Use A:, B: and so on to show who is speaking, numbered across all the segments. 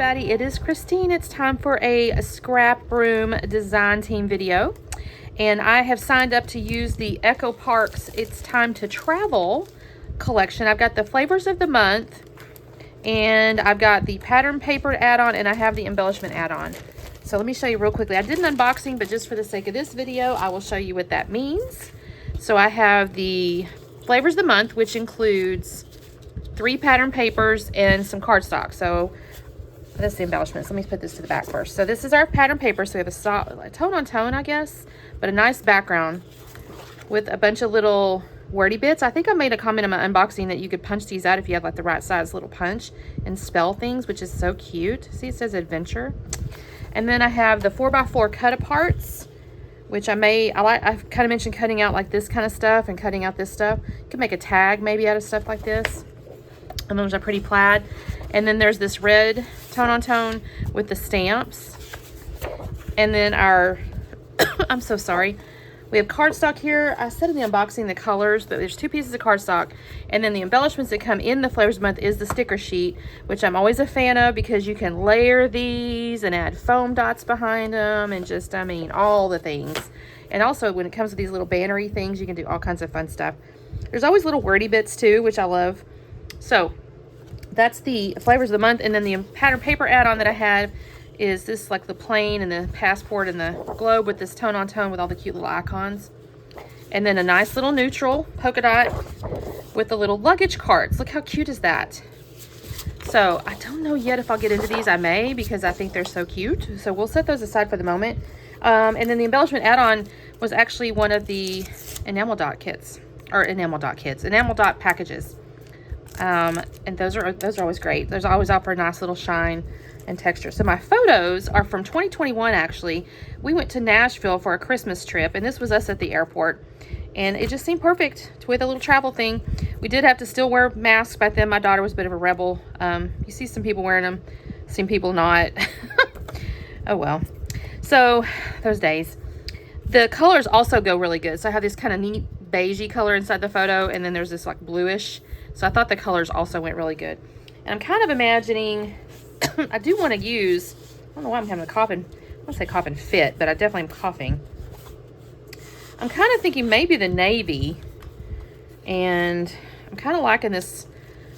A: everybody, it is Christine. It's time for a scrap room design team video, and I have signed up to use the Echo Park's It's Time to Travel collection. I've got the flavors of the month, and I've got the pattern paper add-on, and I have the embellishment add-on. So let me show you real quickly. I did an unboxing, but just for the sake of this video, I will show you what that means. So I have the flavors of the month, which includes 3 pattern papers and some cardstock. So that's the embellishments. Let me put this to the back first. So this is our pattern paper. So we have a soft, tone on tone, I guess, but a nice background with a bunch of little wordy bits. I think I made a comment in my unboxing that you could punch these out if you have like the right size little punch and spell things, which is so cute. See, it says adventure. And then I have the 4x4 cut aparts, which I've kind of mentioned cutting out like this kind of stuff and cutting out this stuff. You can make a tag maybe out of stuff like this. And those are pretty plaid. And then there's this red tone on tone with the stamps. And then our, I'm so sorry. We have cardstock here. I said in the unboxing the colors, but there's 2 pieces of cardstock. And then the embellishments that come in the flavors month is the sticker sheet, which I'm always a fan of because you can layer these and add foam dots behind them and just, I mean, all the things. And also when it comes to these little bannery things, you can do all kinds of fun stuff. There's always little wordy bits too, which I love. So that's the flavors of the month. And then the pattern paper add-on that I have is this, like the plane and the passport and the globe with this tone on tone with all the cute little icons. And then a nice little neutral polka dot with the little luggage carts. Look how cute is that? So I don't know yet if I'll get into these. I may, because I think they're so cute. So we'll set those aside for the moment. And then the embellishment add-on was actually one of the enamel dot packages. And those are always great. There's always offer a nice little shine and texture. So my photos are from 2021. Actually, we went to Nashville for a Christmas trip, and this was us at the airport, and it just seemed perfect with a little travel thing. We did have to still wear masks back then. My daughter was a bit of a rebel. You see some people wearing them, some people not. Oh well. So those days. The colors also go really good. So I have this kind of neat beigey color inside the photo, and then there's this like bluish. So I thought the colors also went really good. And I'm kind of imagining, I do want to use, I don't know why I'm having a coughing, I want to say coughing fit, but I definitely am coughing. I'm kind of thinking maybe the navy, and I'm kind of liking this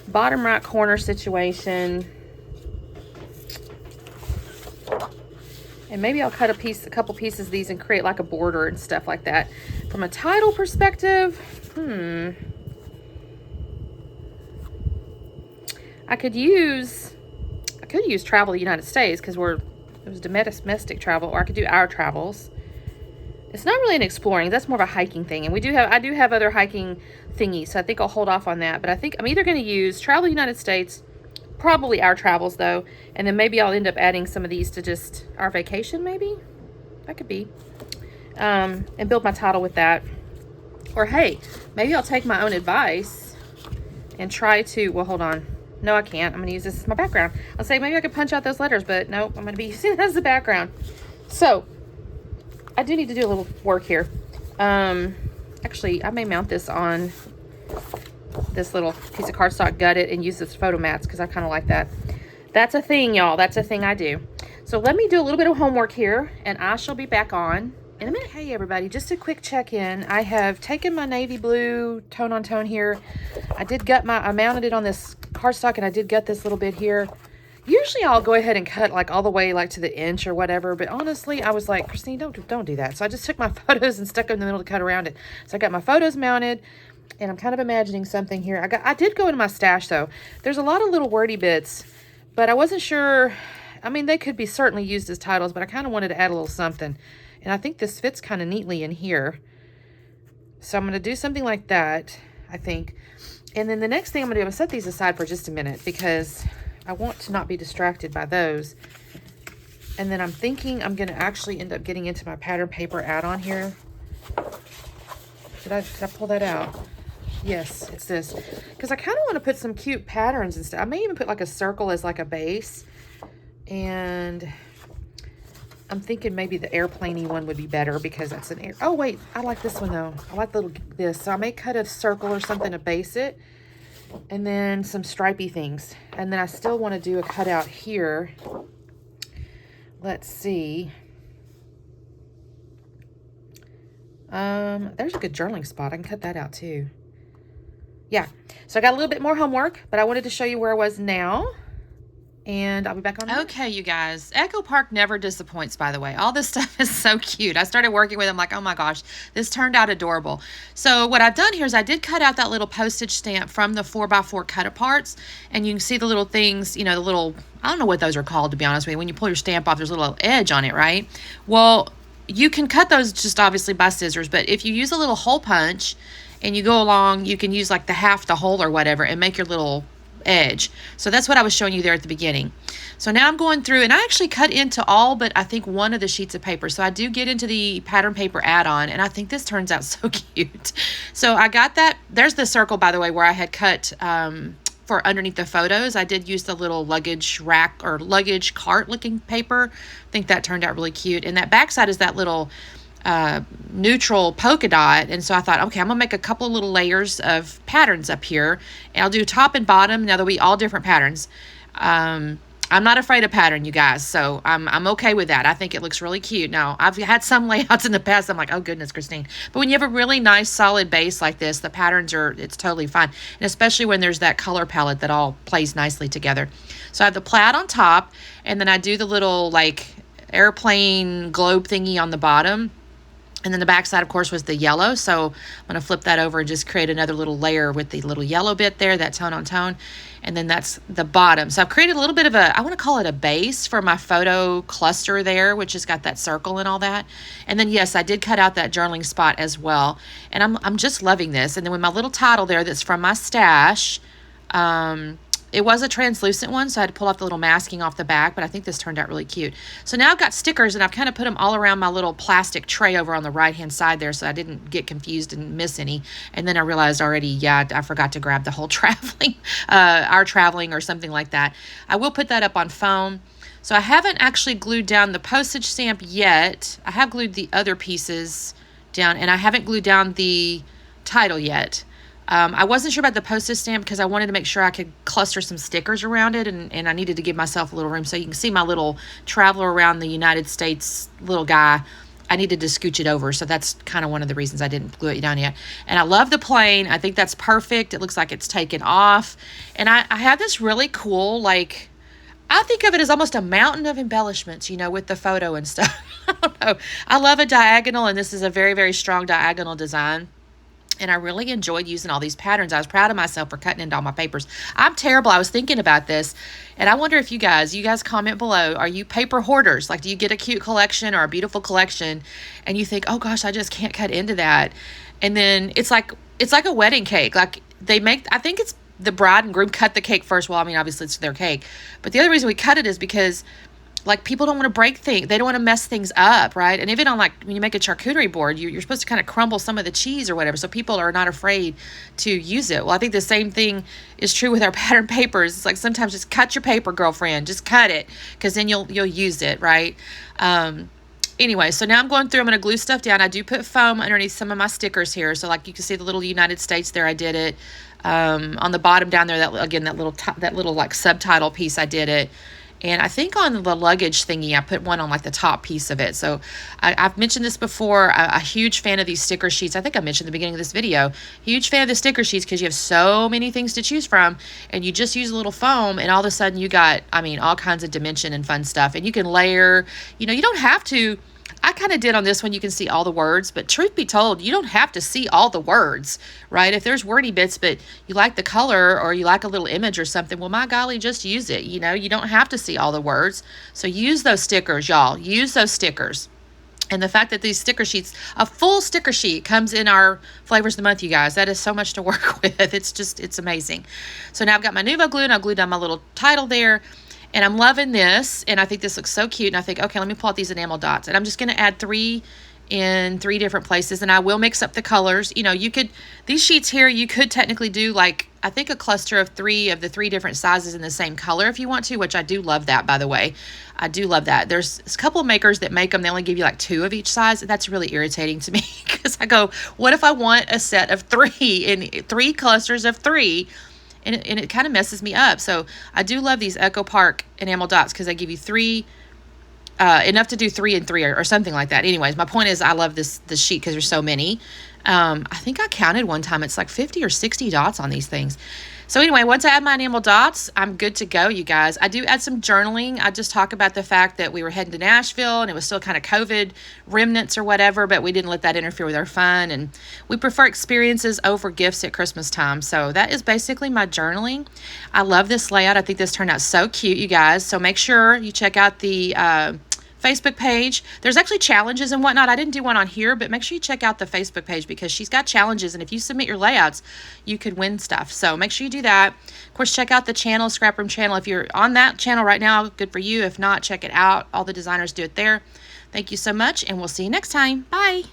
A: bottom right corner situation. And maybe I'll cut a couple pieces of these and create like a border and stuff like that. From a title perspective, I could use Travel the United States because it was domestic travel, or I could do Our Travels. It's not really an exploring, that's more of a hiking thing. And I do have other hiking thingies, so I think I'll hold off on that. But I think I'm either going to use Travel the United States, probably Our Travels though, and then maybe I'll end up adding some of these to just our vacation, maybe. That could be. And build my title with that. Or hey, maybe I'll take my own advice and try to, well, hold on. No, I can't. I'm going to use this as my background. I'll say maybe I could punch out those letters, but nope, I'm going to be using it as the background. So I do need to do a little work here. Actually, I may mount this on this little piece of cardstock, gut it, and use this photo mats because I kind of like that. That's a thing, y'all. That's a thing I do. So let me do a little bit of homework here, and I shall be back on in a minute. Hey everybody, just a quick check-in. I have taken my navy blue tone on tone here. I mounted it on this cardstock, and I did gut this little bit here. Usually I'll go ahead and cut like all the way like to the inch or whatever, but honestly I was like, Christine, don't do that. So I just took my photos and stuck them in the middle to cut around it. So I got my photos mounted, and I'm kind of imagining something here. I did go into my stash though. There's a lot of little wordy bits, but I wasn't sure. I mean, they could be certainly used as titles, but I kind of wanted to add a little something. And I think this fits kind of neatly in here. So I'm going to do something like that, I think. And then the next thing I'm going to do, I'm going to set these aside for just a minute because I want to not be distracted by those. And then I'm thinking I'm going to actually end up getting into my pattern paper add-on here. Did I pull that out? Yes, it's this. Because I kind of want to put some cute patterns and stuff. I may even put like a circle as like a base. And I'm thinking maybe the airplane-y one would be better because that's an air. Oh, wait. I like this one, though. I like this. So I may cut a circle or something to base it. And then some stripey things. And then I still want to do a cutout here. Let's see. There's a good journaling spot. I can cut that out too. Yeah. So I got a little bit more homework, but I wanted to show you where I was now. And I'll be back on. Okay, you guys. Echo Park never disappoints, by the way. All this stuff is so cute. I started working with them like, oh my gosh, this turned out adorable. So what I've done here is I did cut out that little postage stamp from the 4x4 cut aparts. And you can see the little things, you know, the little, I don't know what those are called, to be honest with you. When you pull your stamp off, there's a little edge on it, right? Well, you can cut those just obviously by scissors. But if you use a little hole punch and you go along, you can use like the half the hole or whatever and make your little edge. So that's what I was showing you there at the beginning. So now I'm going through, and I actually cut into all but I think one of the sheets of paper. So I do get into the pattern paper add-on, and I think this turns out so cute. So I got that. There's the circle, by the way, where I had cut for underneath the photos. I did use the little luggage rack or luggage cart looking paper. I think that turned out really cute. And that backside is that little neutral polka dot, and so I thought, okay, I'm gonna make a couple of little layers of patterns up here, and I'll do top and bottom. Now there'll be all different patterns. I'm not afraid of pattern, you guys, so I'm okay with that. I think it looks really cute. Now I've had some layouts in the past, I'm like, oh goodness, Christine, but when you have a really nice solid base like this, the patterns it's totally fine, and especially when there's that color palette that all plays nicely together. So I have the plaid on top, and then I do the little like airplane globe thingy on the bottom. And then the back side, of course, was the yellow. So I'm going to flip that over and just create another little layer with the little yellow bit there, that tone on tone. And then that's the bottom. So I've created a little bit of I want to call it a base for my photo cluster there, which has got that circle and all that. And then, yes, I did cut out that journaling spot as well. And I'm just loving this. And then with my little title there that's from my stash, it was a translucent one, so I had to pull off the little masking off the back, but I think this turned out really cute. So now I've got stickers, and I've kind of put them all around my little plastic tray over on the right-hand side there, so I didn't get confused and miss any. And then I realized already, yeah, I forgot to grab the whole traveling, our traveling or something like that. I will put that up on foam. So I haven't actually glued down the postage stamp yet. I have glued the other pieces down, and I haven't glued down the title yet. I wasn't sure about the postage stamp because I wanted to make sure I could cluster some stickers around it, and I needed to give myself a little room. So you can see my little traveler around the United States little guy. I needed to scooch it over, so that's kind of one of the reasons I didn't glue it down yet. And I love the plain. I think that's perfect. It looks like it's taken off. And I have this really cool, like, I think of it as almost a mountain of embellishments, you know, with the photo and stuff. I don't know. I love a diagonal, and this is a very, very strong diagonal design. And I really enjoyed using all these patterns. I was proud of myself for cutting into all my papers. I'm terrible. I was thinking about this, and I wonder if you guys comment below. Are you paper hoarders? Like, do you get a cute collection or a beautiful collection, and you think, oh gosh, I just can't cut into that? And then it's like a wedding cake. Like I think it's the bride and groom cut the cake first. Well, I mean, obviously it's their cake, but the other reason we cut it is because, like, people don't want to break things. They don't want to mess things up, right? And even on, like, when you make a charcuterie board, you're supposed to kind of crumble some of the cheese or whatever, so people are not afraid to use it. Well, I think the same thing is true with our pattern papers. It's like, sometimes just cut your paper, girlfriend. Just cut it, because then you'll use it, right? Anyway, so now I'm going through. I'm going to glue stuff down. I do put foam underneath some of my stickers here. So, like, you can see the little United States there. I did it. On the bottom down there, that little like subtitle piece, I did it. And I think on the luggage thingy, I put one on like the top piece of it. So I've mentioned this before, a huge fan of these sticker sheets. I think I mentioned at the beginning of this video, huge fan of the sticker sheets because you have so many things to choose from, and you just use a little foam, and all of a sudden you got, I mean, all kinds of dimension and fun stuff. And you can layer, you know, you don't have to. I kind of did on this one, you can see all the words, but truth be told, you don't have to see all the words, right? If there's wordy bits, but you like the color or you like a little image or something, well, my golly, just use it. You know, you don't have to see all the words. So use those stickers, y'all. Use those stickers. And the fact that these sticker sheets, a full sticker sheet comes in our Flavors of the Month, you guys. That is so much to work with. It's amazing. So now I've got my Nuvo glue, and I'll glue down my little title there. And I'm loving this, and I think this looks so cute. And I think, okay, let me pull out these enamel dots. And I'm just going to add 3 in 3 different places, and I will mix up the colors. You know, you could, these sheets here, you could technically do, like, I think a cluster of 3 of the 3 different sizes in the same color if you want to, which I do love that, by the way. I do love that. There's a couple of makers that make them, they only give you like 2 of each size. That's really irritating to me because I go, what if I want a set of 3 in 3 clusters of 3? and it kind of messes me up. So I do love these Echo Park enamel dots because they give you 3, enough to do 3 and 3 or something like that. Anyways, my point is I love this sheet because there's so many. I think I counted one time. It's like 50 or 60 dots on these things. So anyway, once I add my enamel dots, I'm good to go, you guys. I do add some journaling. I just talk about the fact that we were heading to Nashville and it was still kind of COVID remnants or whatever, but we didn't let that interfere with our fun. And we prefer experiences over gifts at Christmas time. So that is basically my journaling. I love this layout. I think this turned out so cute, you guys. So make sure you check out the Facebook page. There's actually challenges and whatnot. I didn't do one on here, but make sure you check out the Facebook page because she's got challenges, and if you submit your layouts, you could win stuff. So make sure you do that. Of course, check out the channel, Scrap Room channel. If you're on that channel right now, good for you. If not, check it out. All the designers do it there. Thank you so much, and we'll see you next time. Bye.